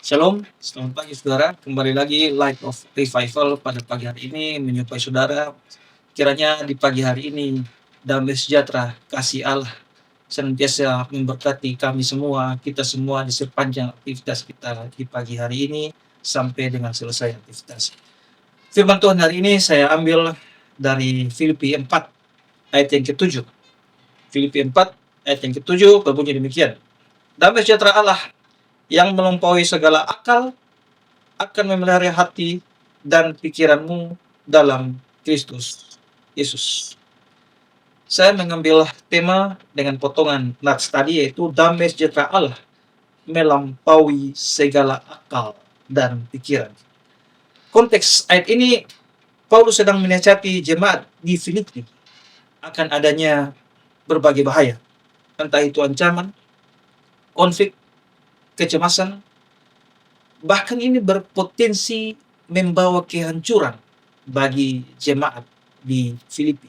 Shalom, selamat pagi saudara. Kembali lagi Light of Revival pada pagi hari ini menyupai saudara. Kiranya di pagi hari ini damai sejahtera, kasih Allah senantiasa memberkati kami semua, kita semua di sepanjang aktivitas kita di pagi hari ini sampai dengan selesai aktivitas. Firman Tuhan hari ini saya ambil dari Filipi 4 ayat yang ke-7. Filipi 4 ayat yang ke-7 berbunyi demikian. Damai sejahtera Allah yang melampaui segala akal akan memelihara hati dan pikiranmu dalam Kristus Yesus. Saya mengambil tema dengan potongan nats tadi, yaitu damai sejahtera Allah melampaui segala akal dan pikiran. Konteks ayat ini, Paulus sedang menasihati jemaat di Filipi akan adanya berbagai bahaya, entah itu ancaman, konflik, kecemasan, bahkan ini berpotensi membawa kehancuran bagi jemaat di Filipi.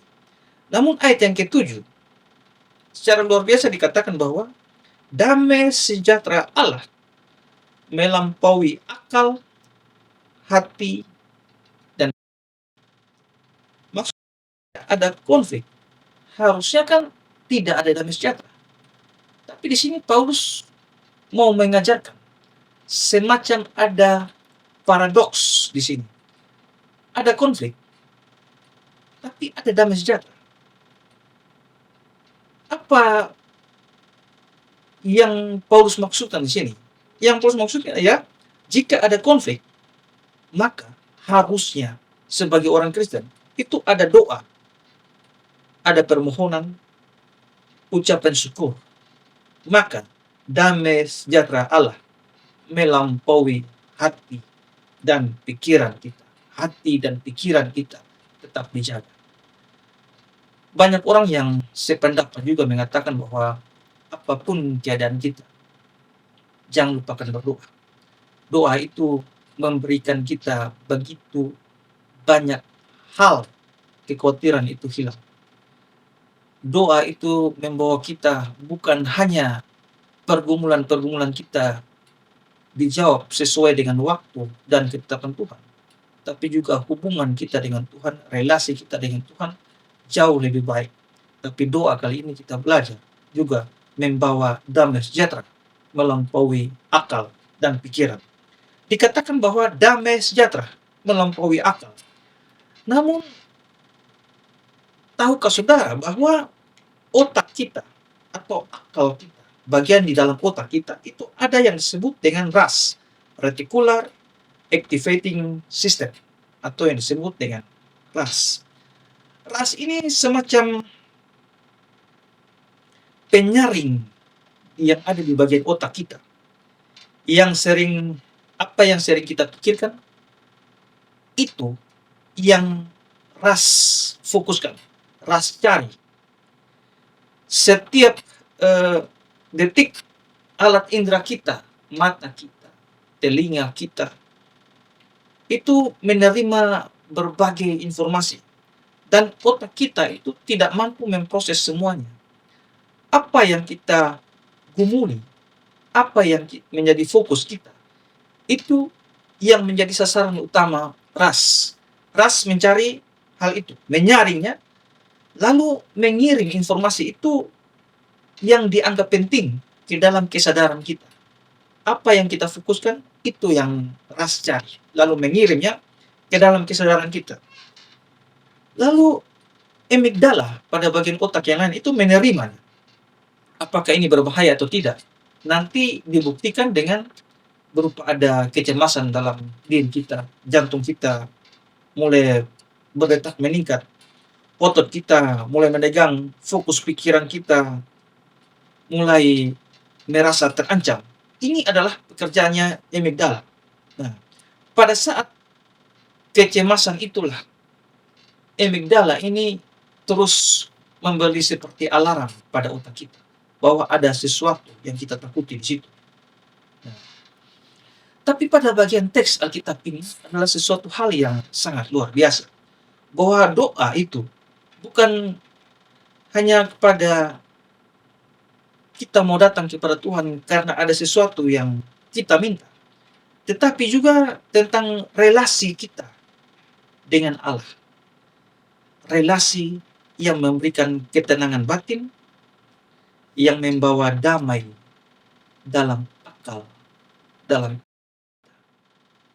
Namun ayat yang ke-7 secara luar biasa dikatakan bahwa damai sejahtera Allah melampaui akal, hati, dan maksudnya ada konflik. Harusnya kan tidak ada damai sejahtera. Tapi di sini Paulus mau mengajarkan semacam ada paradoks di sini. Ada konflik, tapi ada damai sejahtera. Apa yang Paulus maksudkan di sini? Yang Paulus maksudkan ya, jika ada konflik, maka harusnya sebagai orang Kristen itu ada doa, ada permohonan, ucapan syukur. Maka damai sejahtera Allah melampaui hati dan pikiran kita. Hati dan pikiran kita tetap dijaga. Banyak orang yang sependapat juga mengatakan bahwa apapun keadaan kita, jangan lupakan berdoa. Doa itu memberikan kita begitu banyak hal, kekhawatiran itu hilang. Doa itu membawa kita bukan hanya pergumulan-pergumulan kita dijawab sesuai dengan waktu dan ketetapan Tuhan, tapi juga hubungan kita dengan Tuhan, relasi kita dengan Tuhan jauh lebih baik. Tapi doa kali ini kita belajar juga membawa damai sejahtera melampaui akal dan pikiran. Dikatakan bahwa damai sejahtera melampaui akal. Namun, tahukah saudara bahwa otak kita atau akal kita, bagian di dalam otak kita, itu ada yang disebut dengan RAS, Reticular Activating System, atau yang disebut dengan RAS. RAS ini semacam penyaring yang ada di bagian otak kita, yang sering kita pikirkan, itu yang RAS fokuskan, RAS cari. Setiap detik alat indera kita, mata kita, telinga kita, itu menerima berbagai informasi. Dan otak kita itu tidak mampu memproses semuanya. Apa yang kita gumuli, apa yang menjadi fokus kita, itu yang menjadi sasaran utama RAS. RAS mencari hal itu, menyaringnya, lalu mengirim informasi itu yang dianggap penting di dalam kesadaran kita. Apa yang kita fokuskan, itu yang RAS cari, lalu mengirimnya ke dalam kesadaran kita. Lalu amigdala pada bagian otak yang lain itu menerima apakah ini berbahaya atau tidak. Nanti dibuktikan dengan berupa ada kecemasan dalam diri kita, jantung kita mulai berdetak meningkat, otot kita mulai menegang, fokus pikiran kita mulai merasa terancam. Ini adalah pekerjaannya amigdala. Nah, pada saat kecemasan itulah amigdala ini terus memberi seperti alarm pada otak kita bahwa ada sesuatu yang kita takuti di situ. Nah, tapi pada bagian teks Alkitab ini adalah sesuatu hal yang sangat luar biasa. Bahwa doa itu bukan hanya kepada kita mau datang kepada Tuhan karena ada sesuatu yang kita minta. tetapi juga tentang relasi kita dengan Allah. Relasi yang memberikan ketenangan batin, yang membawa damai dalam akal, dalam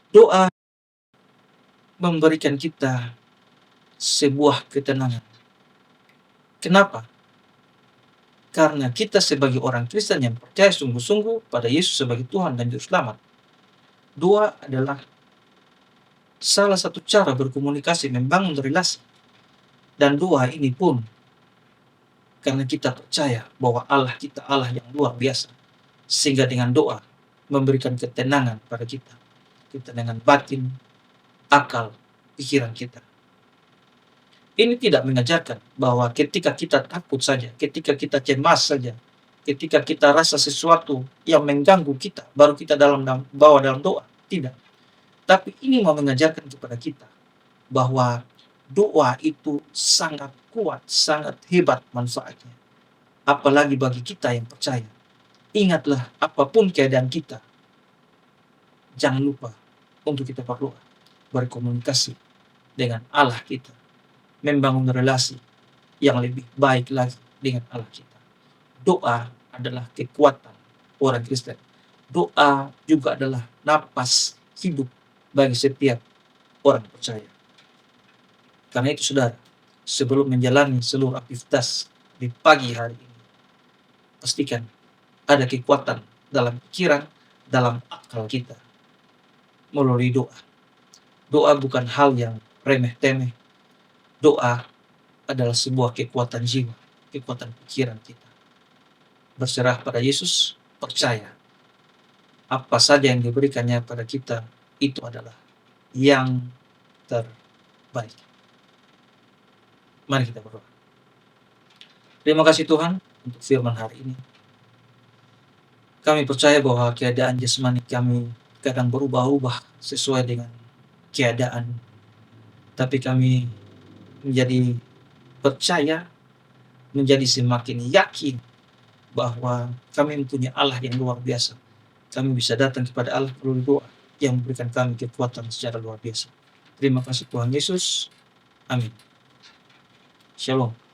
doa memberikan kita sebuah ketenangan. Kenapa? Karena kita sebagai orang Kristen yang percaya sungguh-sungguh pada Yesus sebagai Tuhan dan Juru Selamat, doa adalah salah satu cara berkomunikasi, membangun relasi. Dan doa ini pun karena kita percaya bahwa Allah kita Allah yang luar biasa, sehingga dengan doa memberikan ketenangan pada kita, ketenangan batin, akal, pikiran kita. Ini tidak mengajarkan bahwa ketika kita takut saja, ketika kita cemas saja, ketika kita rasa sesuatu yang mengganggu kita, baru kita bawa dalam doa. Tidak. Tapi ini mau mengajarkan kepada kita bahwa doa itu sangat kuat, sangat hebat manfaatnya. Apalagi bagi kita yang percaya. Ingatlah, apapun keadaan kita, jangan lupa untuk kita berdoa, berkomunikasi dengan Allah kita, membangun relasi yang lebih baik lagi dengan Allah kita. Doa adalah kekuatan orang Kristen. Doa juga adalah napas hidup bagi setiap orang percaya. Karena itu saudara, sebelum menjalani seluruh aktivitas di pagi hari ini, pastikan ada kekuatan dalam pikiran, dalam akal kita melalui doa. Doa bukan hal yang remeh-temeh. Doa adalah sebuah kekuatan jiwa, kekuatan pikiran kita. Berserah pada Yesus, percaya apa saja yang diberikannya pada kita itu adalah yang terbaik. Mari kita berdoa. Terima kasih Tuhan untuk firman hari ini. Kami percaya bahwa keadaan jasmani kami kadang berubah-ubah sesuai dengan keadaan. Tapi kami menjadi percaya, menjadi semakin yakin bahwa kami mempunyai Allah yang luar biasa. Kami bisa datang kepada Allah melalui doa yang memberikan kami kekuatan secara luar biasa. Terima kasih Tuhan Yesus. Amin. Shalom.